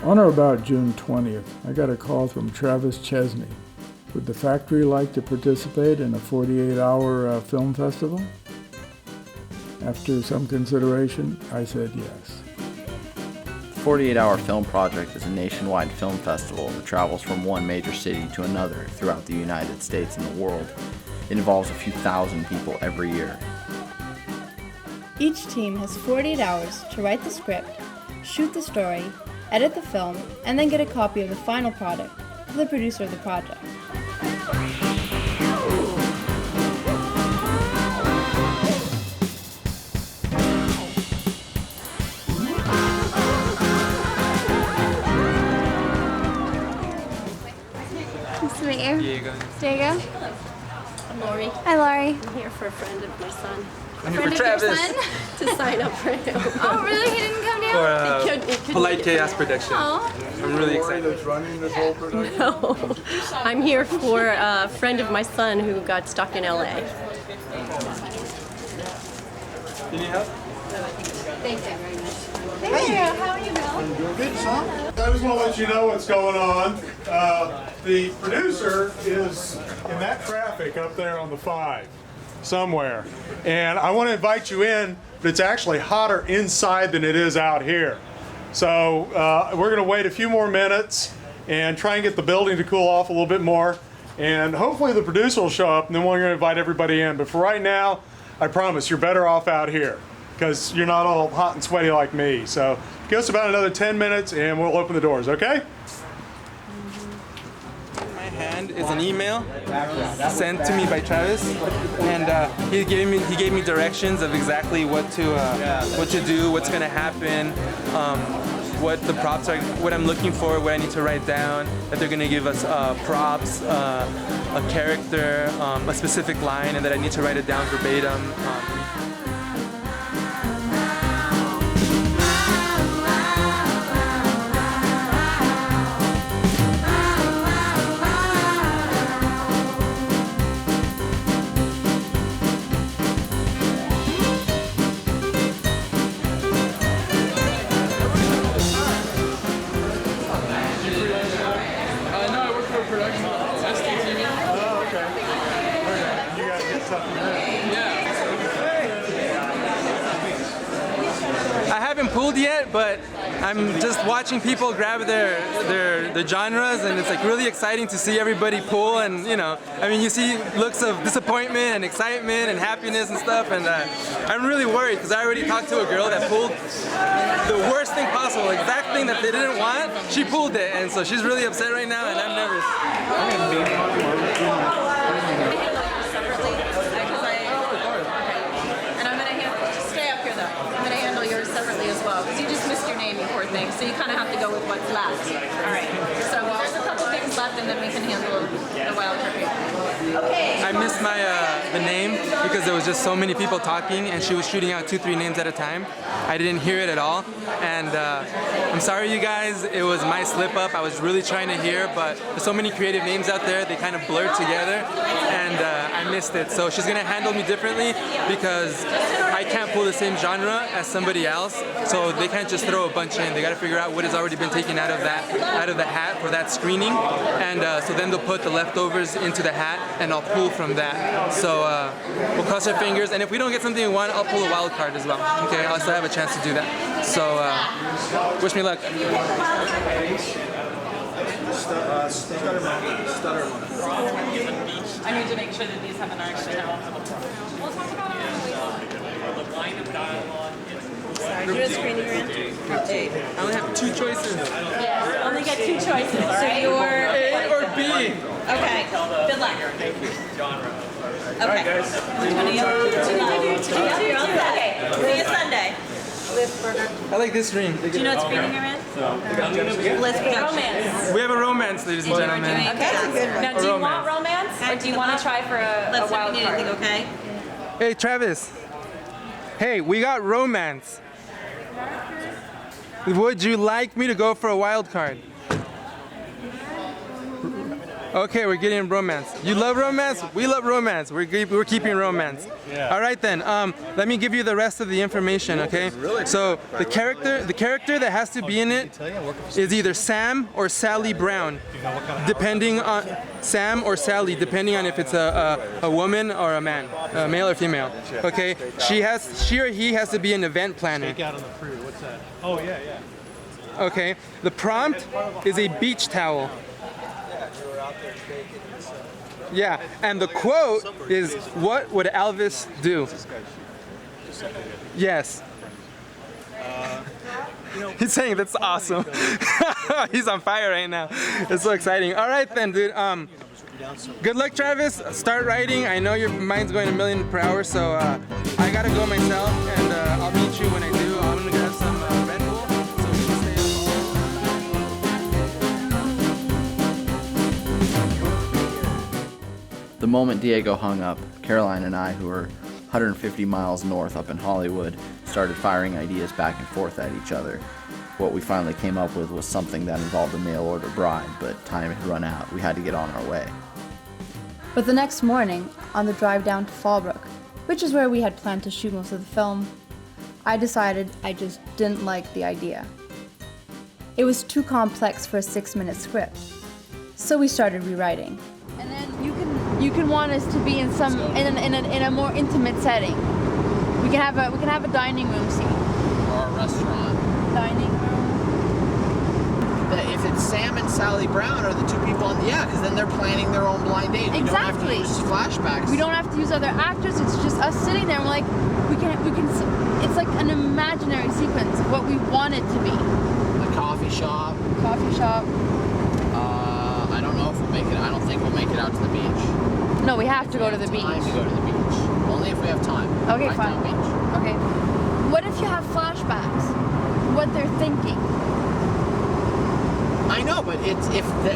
On or about June 20th, I got a call from Travis Chesney. Would the factory like to participate in a 48-hour film festival? After some consideration, I said yes. The 48-Hour Film Project is a nationwide film festival that travels from one major city to another throughout the United States and the world. It involves a few thousand people every year. Each team has 48 hours to write the script, shoot the story, edit the film, and then get a copy of the final product to the producer of the project. Nice to meet you. Diego. Diego. I'm Lori. Hi, Lori. I'm here for a friend of my son. I'm here Friend for of your Travis. son? To sign up for him. Oh, really? He didn't come For down? He couldn't Polite make it. Chaos Production. Oh. I'm really excited. No. I'm here for a friend of my son who got stuck in LA. Can you help? Thank you very much. Thank you. How are you, Bill? Good, son. I just want to let you know what's going on. The producer is in that traffic up there on the 5 somewhere. And I want to invite you in, but it's actually hotter inside than it is out here. So we're going to wait a few more minutes and try and get the building to cool off a little bit more. And hopefully the producer will show up, and then we're going to invite everybody in. But for right now, I promise you're better off out here because you're not all hot and sweaty like me. So give us about another 10 minutes and we'll open the doors, okay? In my hand is an email sent to me by Travis, and he gave me directions of exactly what to do, what's gonna happen, what the props are, what I'm looking for, what I need to write down. That they're gonna give us props, a character, a specific line, and that I need to write it down verbatim. I haven't pulled yet, but I'm just watching people grab their genres, and it's like really exciting to see everybody pull. And you know, I mean, you see looks of disappointment and excitement and happiness and stuff, and I'm really worried because I already talked to a girl that pulled the worst thing possible, exact thing that they didn't want. She pulled it, and so she's really upset right now, and I'm nervous. Because you just missed your name, you poor thing. So you kind of have to go with what's left. All right. So there's a couple things left, and then we can handle the wild card. Okay. I missed my the name because there was just so many people talking, and she was shooting out 2-3 names at a time. I didn't hear it at all, and I'm sorry, you guys. It was my slip up. I was really trying to hear, but there's so many creative names out there. They kind of blurred together, and I missed it. So she's gonna handle me differently because I can't pull the same genre as somebody else. So they can't just throw a bunch in. They got to figure out what has already been taken out of the hat for that screening, and so then they'll put the leftovers into the hat, and I'll pull from that. So we'll cross our fingers, and if we don't get something we want, I'll pull a wild card as well. Okay, I'll still have a chance to do that. So wish me luck. I need to make sure that these have an action now. We'll talk about the line of dialogue. Sorry, do a screening round. I only have 2 choices. Yeah, only get 2 choices. So you're A or B. okay. Good luck. Okay. Alright, guys. Which one are you? You're on Sunday. See you Sunday. I like this ring. Do you know what screening you're in? Let's romance. We have a romance, ladies and gentlemen. Okay, that's a good one. Now, do you want romance, or do you want to try for a wild card? Okay. Hey, Travis. Hey, we got romance. Would you like me to go for a wild card? Okay, we're getting romance. You love romance? We love romance. We're keeping romance. Yeah. All right then. Let me give you the rest of the information, okay? So the character that has to be in it is either Sam or Sally Brown, depending on Sam or Sally, depending on if it's a woman or a man, male or female. Okay? She or he has to be an event planner. Out on the fruit. What's that? Oh yeah, yeah. Okay. The prompt is a beach towel. Yeah, and the quote is, "What would Elvis do?" Yes. He's saying that's awesome. He's on fire right now. It's so exciting. All right then, dude. Good luck, Travis. Start writing. I know your mind's going a million per hour, so I gotta go myself, and I'll meet you when I do. I'm gonna grab some Red Bull, so we can stay up. The moment Diego hung up, Caroline and I, who were 150 miles north up in Hollywood, started firing ideas back and forth at each other. What we finally came up with was something that involved a mail-order bride, but time had run out. We had to get on our way. But the next morning, on the drive down to Fallbrook, which is where we had planned to shoot most of the film, I decided I just didn't like the idea. It was too complex for a 6-minute script, so we started rewriting. And then you can want us to be in a more intimate setting. We can have a dining room scene. Or a restaurant. Dining room. If it's Sam and Sally Brown are the two people on because then they're planning their own blind date. We don't have to use flashbacks. We don't have to use other actors. It's just us sitting there. And we're like, we can. It's like an imaginary sequence of what we want it to be. A coffee shop. I don't know if we'll make it. I don't think we'll make it out to the beach. No, we have to go to the beach. Time to go to the beach. Only if we have time. Okay, Right fine. down beach. Okay. What if you have flashbacks? What they're thinking? I know, but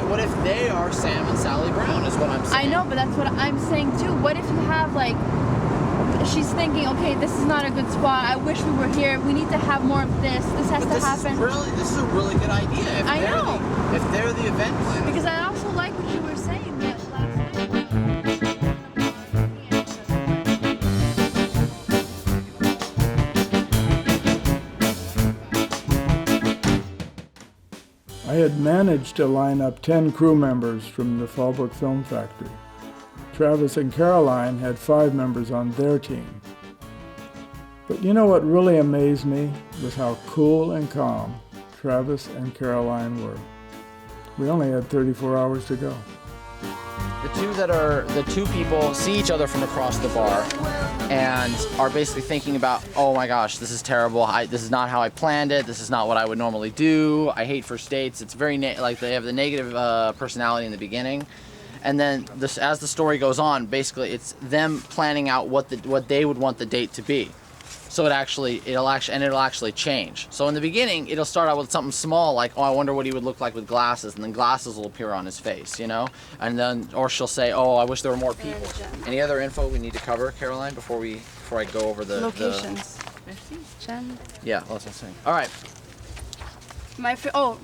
what if they are Sam and Sally Brown? Is what I'm saying. I know, but that's what I'm saying too. What if you have like, she's thinking, okay, this is not a good spot. I wish we were here. We need to have more of this. This has to happen. This is a really good idea. I know. If they're the event planner. Because I also like what you were saying that last night. I had managed to line up 10 crew members from the Fallbrook Film Factory. Travis and Caroline had 5 members on their team. But you know what really amazed me was how cool and calm Travis and Caroline were. We only had 34 hours to go. The two people see each other from across the bar and are basically thinking about, oh my gosh, this is terrible. This is not how I planned it. This is not what I would normally do. I hate first dates. It's very like they have the negative personality in the beginning, and then as the story goes on, basically it's them planning out what they would want the date to be. So it'll actually change. So in the beginning, it'll start out with something small, like, oh, I wonder what he would look like with glasses, and then glasses will appear on his face, you know? And then, or she'll say, oh, I wish there were more people. Any other info we need to cover, Caroline, before I go over the Locations. Yeah, that's what I'm saying. All right.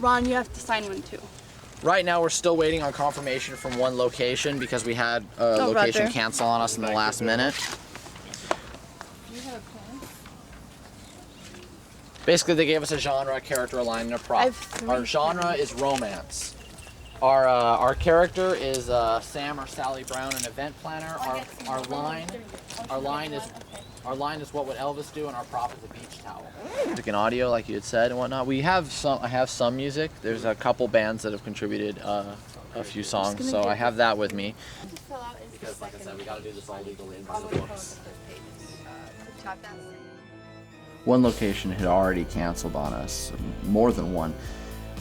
Ron, you have to sign one too. Right now, we're still waiting on confirmation from one location because we had a location cancel on us in the last minute. Basically, they gave us a genre, a character, a line, and a prop. Our genre is romance. Our character is Sam or Sally Brown, an event planner. Our line is what would Elvis do, and our prop is a beach towel. Music and audio, like you had said, and whatnot. I have some music. There's a couple bands that have contributed a few songs, so I have that with me. Because, like I said, we got to do this all legally and by the books. One location had already canceled on us, more than one.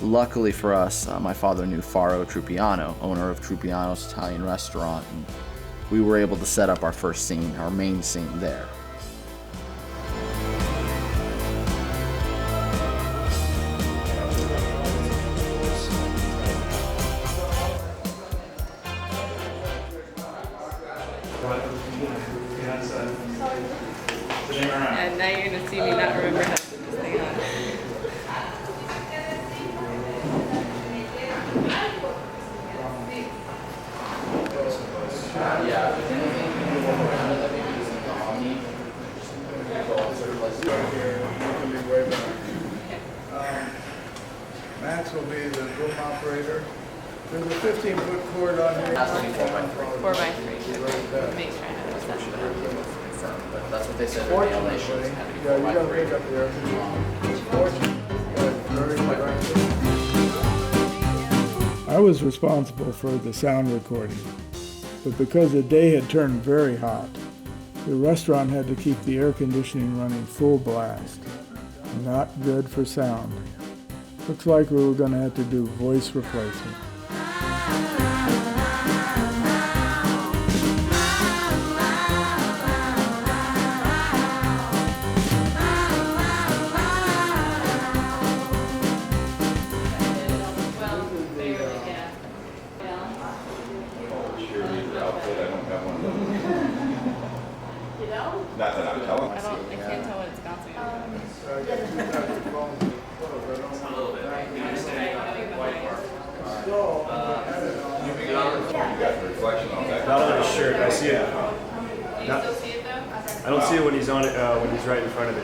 Luckily for us, my father knew Faro Trupiano, owner of Trupiano's Italian restaurant, and we were able to set up our first scene, our main scene there. And now you're gonna see me not remember how to put this thing on. will be the boom operator. There's a 15-foot cord on here. 4 by 3. Okay. Make sure I notice that. But that's what they said. Fortunately, yeah, you gotta pick up the air conditioning. I was responsible for the sound recording, but because the day had turned very hot, the restaurant had to keep the air conditioning running full blast. Not good for sound. Looks like we were gonna have to do voice replacement. Not that I'm telling. I can't tell what it's got to. Reflection on that. Not on his shirt. I see it. Do you still see it though? I don't see it when he's on it. When he's right in front of it.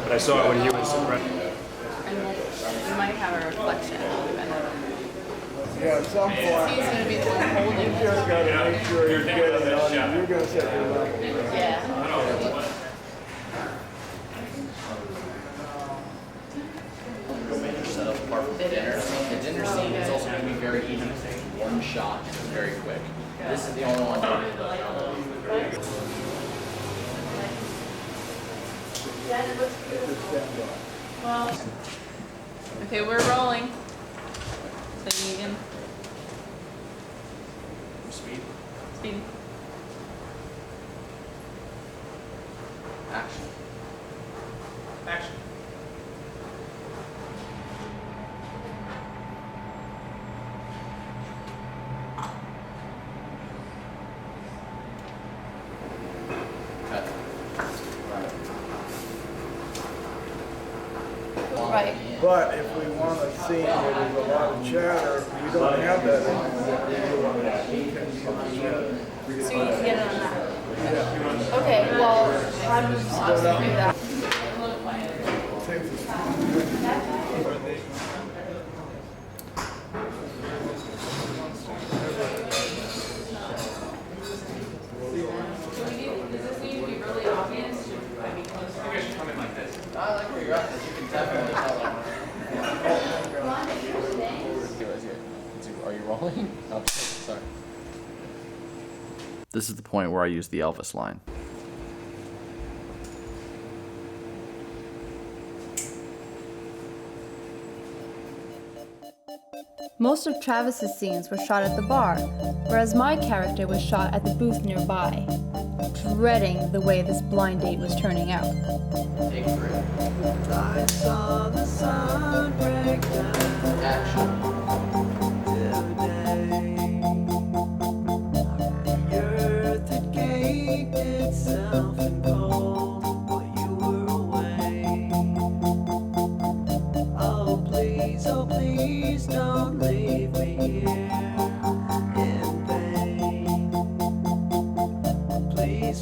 But I saw it when he was right. And you might have a reflection. Yeah, at some point, He's going to be the one holding you it. just gotta make sure you get it on. You're gonna set your level. Yeah. Set up apart from the dinner. The dinner scene is also going to be very easy. One shot, very quick. This is the only one. Well, okay, we're rolling. So you can Speed. speed. Action. Action. Cut. Right. But if we want a scene where there's a lot of chatter, we don't have that anymore. So you can get it on that. Okay, well, how do we supposed to do that? Does this need to be really obvious? Should I be closer? I should come in like this. I like where you're at. You can definitely tell. Are you rolling? Oh, sorry. This is the point where I use the Elvis line. Most of Travis's scenes were shot at the bar, whereas my character was shot at the booth nearby, dreading the way this blind date was turning out. Take 3. Action.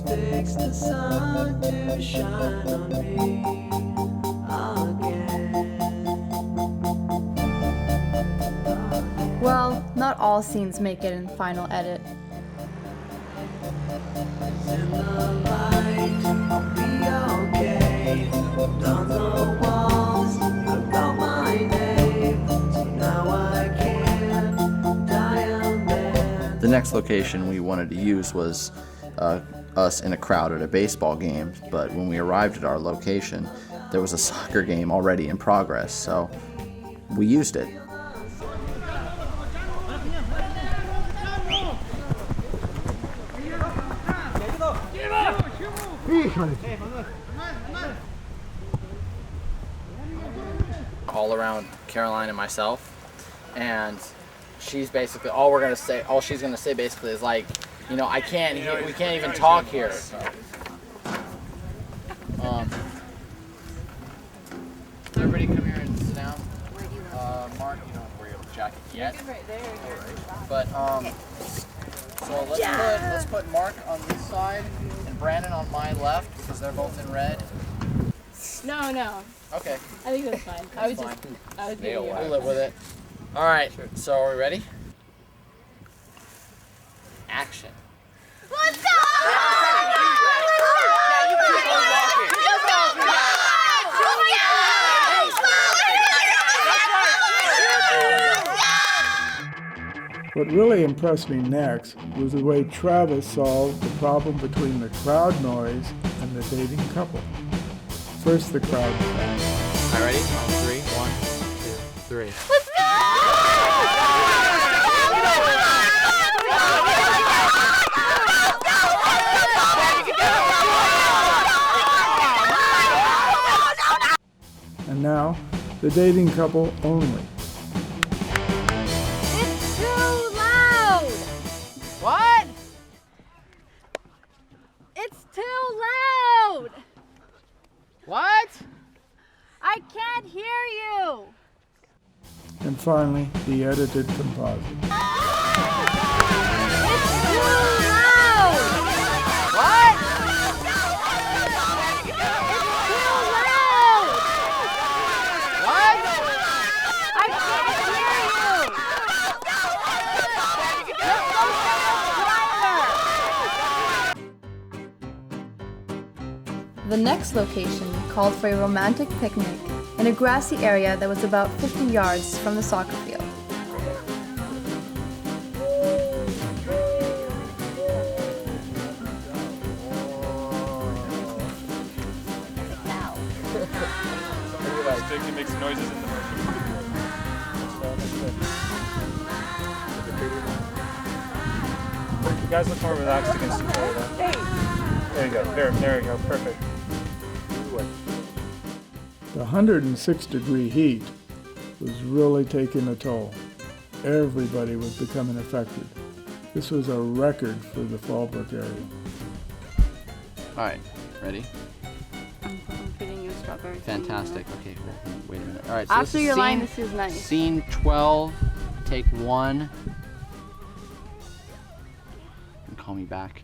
Fix the sun to shine on me again. Well, not all scenes make it in final edit. In the light, I'll be okay. On the walls, I wrote my name, so now I can die a man. The next location we wanted to use was us in a crowd at a baseball game, but when we arrived at our location, there was a soccer game already in progress, so we used it. All around Caroline and myself, and she's basically all she's gonna say basically is like, you know, we can't even talk here. Everybody come here and sit down. Mark, you don't have to wear your jacket yet. But so let's put Mark on this side and Brandon on my left because they're both in red. No. Okay. I think that's fine. I was Fine. just, I was giving you. We'll live with it. All right, so are we ready? Action. Let's go! What really impressed me next was the way Travis solved the problem between the crowd noise and the dating couple. First, the crowd noise. All right, ready? On 3, 1, 2, 3. Let's go! And now, the dating couple only. It's too loud! What? It's too loud! What? I can't hear you! And finally, the edited composite. It's too loud! What? It's too loud! What? I can't hear you! Let's go set a timer! The next location called for a romantic picnic in a grassy area that was about 50 yards from the soccer field. Stick that makes noises in the motion. You guys look more relaxed against each other. There you go. There you go. Perfect. The 106-degree heat was really taking a toll. Everybody was becoming affected. This was a record for the Fallbrook area. All right, ready? I'm feeding you a strawberry. Fantastic. Okay, wait a minute. All right, so After your line, scene, this is nice. Scene 12, take 1. And call me back.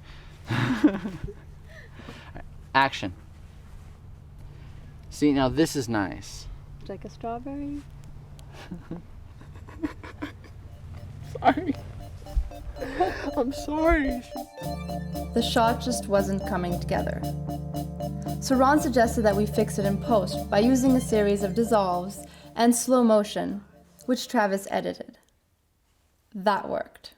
Action. See, now this is nice. Like a strawberry? Sorry. I'm sorry. The shot just wasn't coming together. So Ron suggested that we fix it in post by using a series of dissolves and slow motion, which Travis edited. That worked.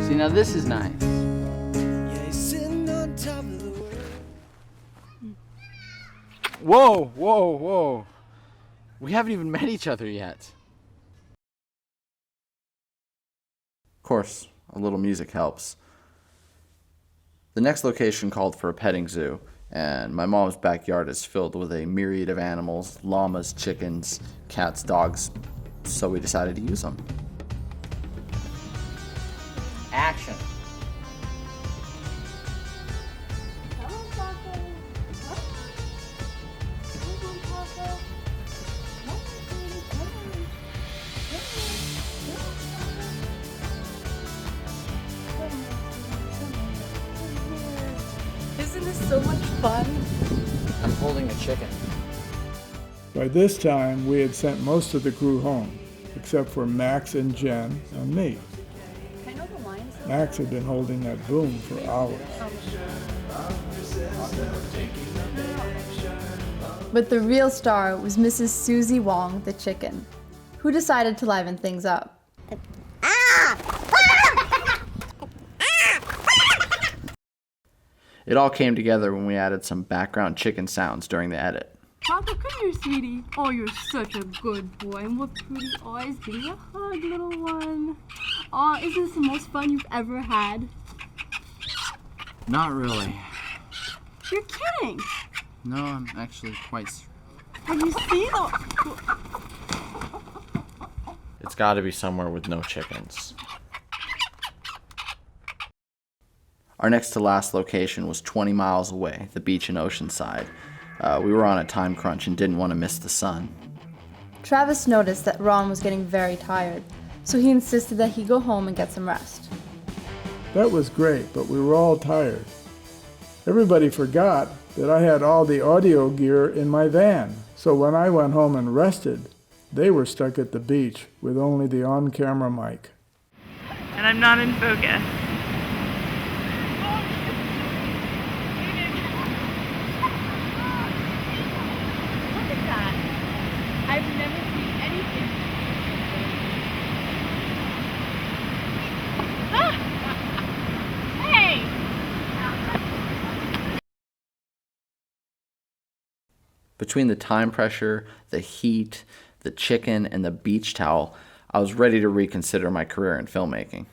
See, now this is nice. Whoa, whoa, whoa. We haven't even met each other yet. Of course, a little music helps. The next location called for a petting zoo, and my mom's backyard is filled with a myriad of animals, llamas, chickens, cats, dogs, so we decided to use them. Action. Isn't this so much fun? I'm holding a chicken. By this time, we had sent most of the crew home, except for Max and Jen and me. I know the lines. Max had been holding that boom for hours. But the real star was Mrs. Susie Wong, the chicken, who decided to liven things up. It all came together when we added some background chicken sounds during the edit. Papa, come here, sweetie. Oh, you're such a good boy. And what pretty eyes. Give me a hug, little one. Oh, isn't this the most fun you've ever had? Not really. You're kidding. No, I'm actually quite... Have you seen the... It's got to be somewhere with no chickens. Our next to last location was 20 miles away, the beach in Oceanside. We were on a time crunch and didn't want to miss the sun. Travis noticed that Ron was getting very tired, so he insisted that he go home and get some rest. That was great, but we were all tired. Everybody forgot that I had all the audio gear in my van, so when I went home and rested, they were stuck at the beach with only the on-camera mic. And I'm not in focus. Look at that. I've never seen anything. Ah! Hey! Between the time pressure, the heat, the chicken, and the beach towel, I was ready to reconsider my career in filmmaking.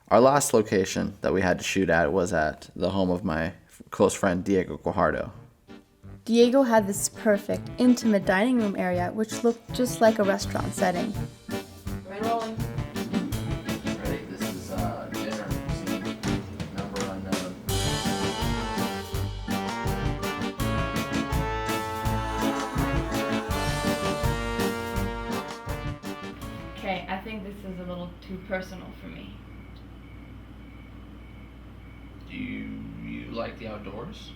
Our last location that we had to shoot at was at the home of my close friend Diego Guajardo. Diego had this perfect, intimate dining room area which looked just like a restaurant setting. Right rolling. Ready? This is dinner scene number unknown. Okay, I think this is a little too personal for me. Do you like the outdoors?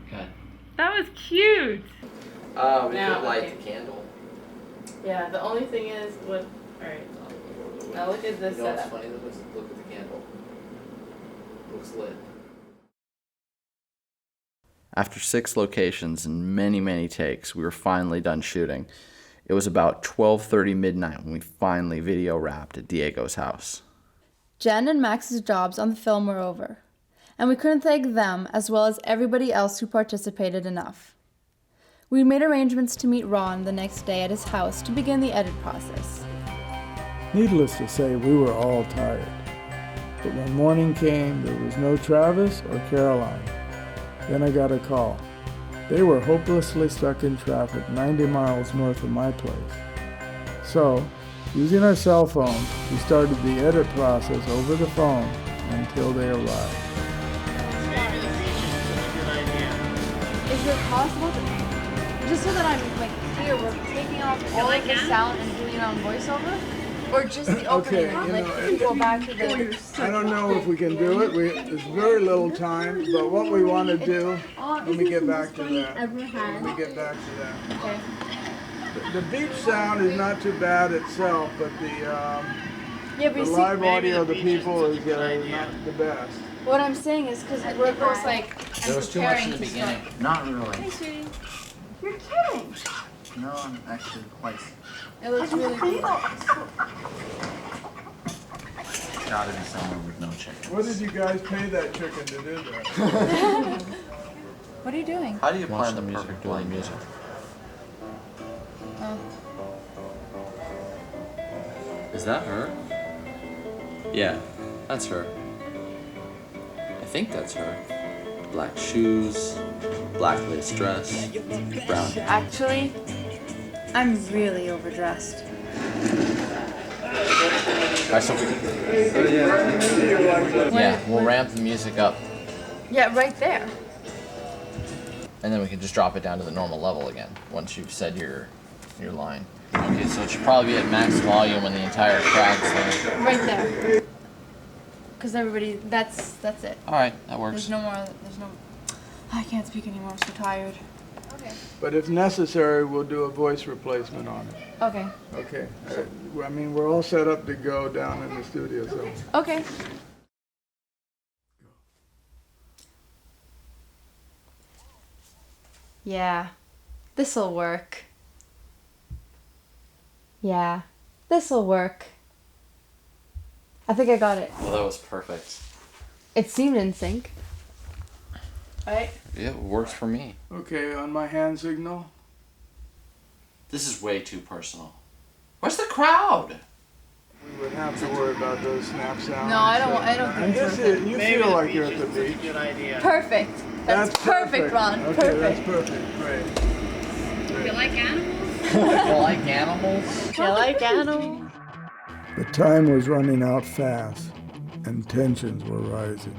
Okay. That was cute! We Now, could light okay. the candle. Yeah, the only thing is what. Alright. Now look at this You know what's setup. funny though? Look at the candle. Looks lit. After 6 locations and many takes, we were finally done shooting. It was about 12:30 midnight when we finally video wrapped at Diego's house. Jen and Max's jobs on the film were over, and we couldn't thank them as well as everybody else who participated enough. We made arrangements to meet Ron the next day at his house to begin the edit process. Needless to say, we were all tired. But when morning came, there was no Travis or Caroline. Then I got a call. They were hopelessly stuck in traffic 90 miles north of my place. So, using our cell phones, we started the edit process over the phone until they arrived. Is it possible to, just so that I'm like clear, we're taking off all of the sound and doing it on voiceover? Or just the opening, go back to the... I don't know if we can do it. There's very little time, but what we want to do, let me get back to that. Okay. The beach sound is not too bad itself, but the live audio of the people is not the best. What I'm saying is because we're both like... There was too much in the beginning. Not really. Hey, sweetie. You're kidding. No, I'm actually quite. It looks really good. Gotta be somewhere with no chicken. What did you guys pay that chicken to do that? What are you doing? How do you plan the perfect doing music? Oh. Is that her? Yeah, that's her. I think that's her. Black shoes, black lace dress, brown hair. Actually, I'm really overdressed. Yeah, we'll ramp the music up. Yeah, right there. And then we can just drop it down to the normal level again once you've said your line. Okay, so it should probably be at max volume when the entire crowd's there. Right there. Because everybody, that's it. Alright, that works. There's no... I can't speak anymore, I'm so tired. Okay. But if necessary, we'll do a voice replacement on it. Okay. Okay. I mean, we're all set up to go down in the studio, so. Okay. Yeah, this'll work. Yeah, this'll work. I think I got it. Well, that was perfect. It seemed in sync. Right? Yeah, it works for me. Okay, on my hand signal. This is way too personal. Where's the crowd? We would have to worry about those snap sounds. No, I don't I think guess so. you feel like you're at the beach. Perfect. That's perfect, Ron. Okay, Perfect. that's perfect. Great. You like animals? You like animals? You like animals? The time was running out fast, and tensions were rising.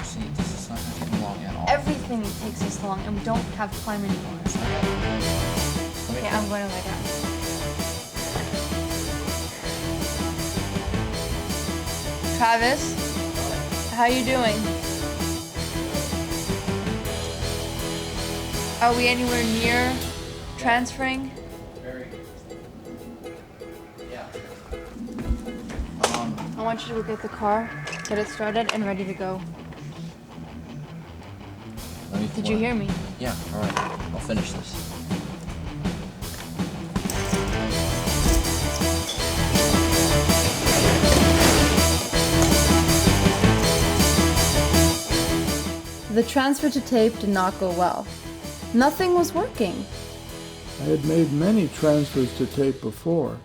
See, this is not going to take long at all. Everything takes us long, and we don't have time anymore. Okay, I'm going to lay down. Travis, how you doing? Are we anywhere near transferring? I want you to go get the car, get it started, and ready to go. Did you hear me? Yeah, all right. I'll finish this. The transfer to tape did not go well. Nothing was working. I had made many transfers to tape before,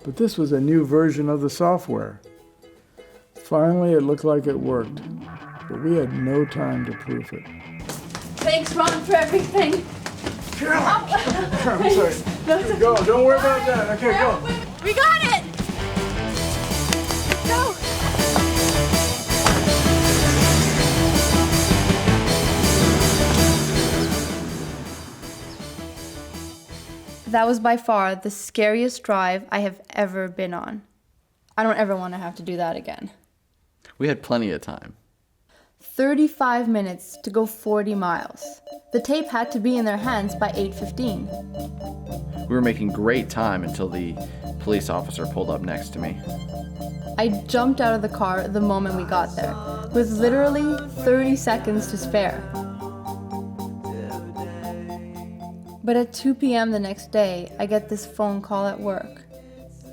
but this was a new version of the software. Finally, it looked like it worked, but we had no time to proof it. Thanks, Ron, for everything. Carolyn! I'm sorry. Go, don't worry about that. Okay, go. We got it! Go! That was by far the scariest drive I have ever been on. I don't ever want to have to do that again. We had plenty of time. 35 minutes to go 40 miles. The tape had to be in their hands by 8:15. We were making great time until the police officer pulled up next to me. I jumped out of the car the moment we got there, with literally 30 seconds to spare. But at 2 p.m. the next day, I get this phone call at work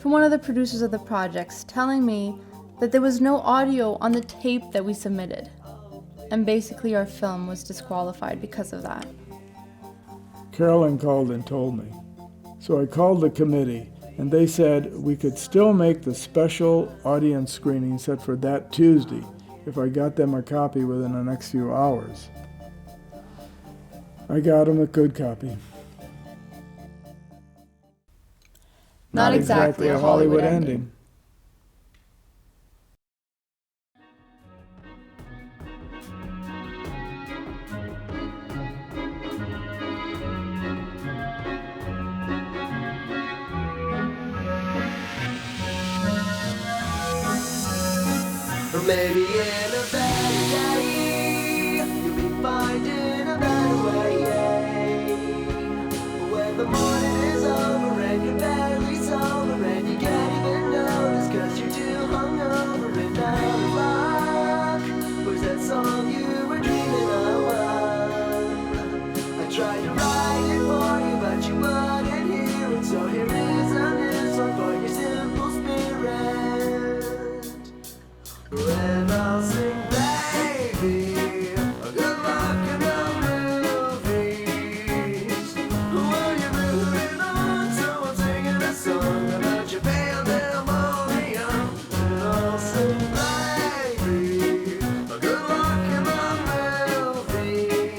from one of the producers of the projects telling me that there was no audio on the tape that we submitted. And basically our film was disqualified because of that. Carolyn called and told me. So I called the committee, and they said we could still make the special audience screening set for that Tuesday if I got them a copy within the next few hours. I got them a good copy. Not exactly a Hollywood ending. Or maybe in a better day, you'll be finding a better way. When the morning is over and you're barely sober and you can't even notice 'cause you're too hungover and out of luck. Where's that song you were dreaming of? I tried to write it for you, but you wouldn't hear it. So here is a new song for your simple spirit. And I'll sing, baby, good luck in the movies. Well, you're moving on, so I'm singing a song about your pandemonium. And I'll sing, baby, good luck in the movies.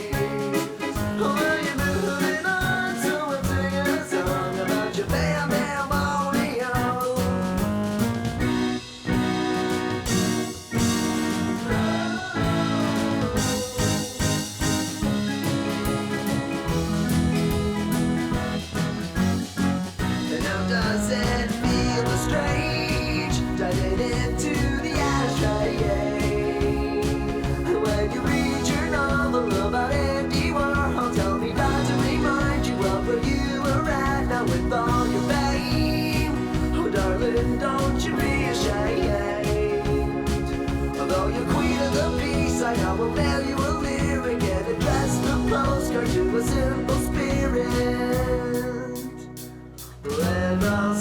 Well, you're moving on, so I'm singing a song about your pandemonium. And now does it feel strange diving into the ashtray? When you read your novel about Andy Warhol, tell me not to remind you of where you were at now with all your fame. Oh darling, don't you be ashamed. Although you're queen of the peace, I now will mail you a lyric and address the postcard to a simple spirit. And I'll